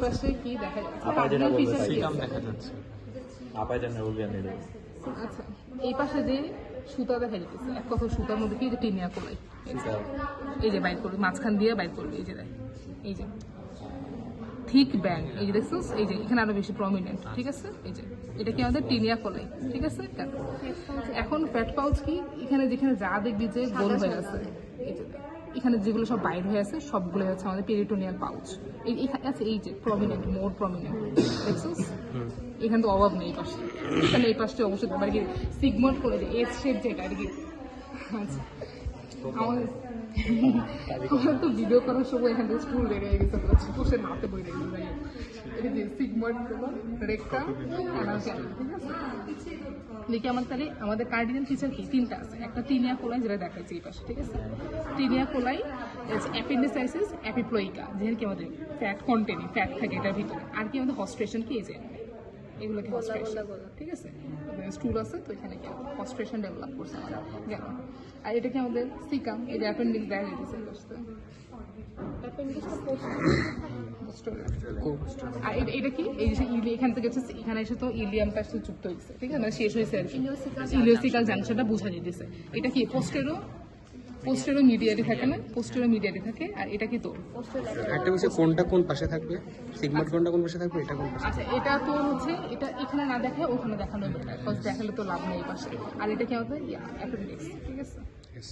পাশে কি দেখা যাচ্ছে? আপায় যেটা বলবে Feature কি সিকাম আছে? দেখা যাচ্ছে। আপায় যেটা বলবে আমি এটা বলবো। আচ্ছা, এই পাশে যে সুতা দেখা যাচ্ছে, এক কথা সুতার মধ্যে কি যে টিনিয়া কোলাই, সেটা এই যে বাইর করবে, মাঝখান দিয়ে বাইর করবে, এই যে দেখ, এই যে থিক ব্যান্ড, এই যে দেখছো, এই যে এখানে আরো বেশি প্রমিনেন্ট, ঠিক আছে? এই যে এটা কি আমাদের টিনিয়া কোলাই, ঠিক আছে? এখন ফ্যাট পাউচ কি, এখানে যেখানে যা দেখবি যে গোল হয়ে আছে, এই যে দেখ, এখানে যেগুলো সব বাইর হয়ে আছে সবগুলো হচ্ছে আমাদের পেরিটোনিয়াল পাউচ। এখানে আছে এই যে প্রমিনেন্ট, মোর প্রমিনেন্ট, দেখছো? এখানে তো অভাব নেই এই পাশে, এখানে এই পাশটা অবশ্যই মানে কি সিগমন্ড করে যে এস শেপ যেটা আর কি। আচ্ছা, আমার তো ভিডিও করার সময় এখান থেকে স্টুল লেগে গেছে, বসে হাতে বই রেখে যাই। এটা যে সিগমন্ড রেখা, ঠিক আছে? দেখি আমার তাহলে আমাদের কার্ডিনাল ফিচার কি তিনটা আছে। একটা টিনিয়া কোলাই যেটা দেখাচ্ছে এই পাশে, ঠিক আছে? টিনিয়া কোলাই, অ্যাপেন্ডিসাইসিস, অ্যাপিপ্লোইকা, যেখানে কি আমাদের ফ্যাট কন্টেনিং, ফ্যাট থাকে এটার ভিতরে। আর কি আমাদের হস্ট্রেশন কি, এই যে এগুলোকে হস্ট্রেশন, ঠিক আছে? স্টুল আছে তো এখানে কি হস্ট্রেশন ডেভেলপ করছে আমাদের গেল। আর এটা কি আমাদের সিকাম, এই যে অ্যাপেন্ডিক্স দেখা যেতেছে আর এটা কি, এই যে এখান থেকে হচ্ছে এখানে এসে তো ইলিয়ামটা এসে যুক্ত হয়েছে, ঠিক আছে? মানে শেষ হয়েছে আর কি, ইলিওসিকাল জাংশনটা বোঝা যেতেছে। এটা কি পোস্টেরো মিডিয়ারি থাকে না, পোস্টেরো মিডিয়ারি থাকে। আর এটা কি তোর একটা বিষয়, কোনটা কোন পাশে থাকবে, সিগমার কোনটা কোন পাশে থাকবে, এটা কোন পাশে? আচ্ছা, এটা তো হচ্ছে এটা এখানে না দেখে ওখানে দেখানো বেটার, বিকজ দেখালে তো লাভ নেই এই পাশে। আর এটা কি আমাদের অ্যাপেন্ডিক্স, ঠিক আছে? Yes.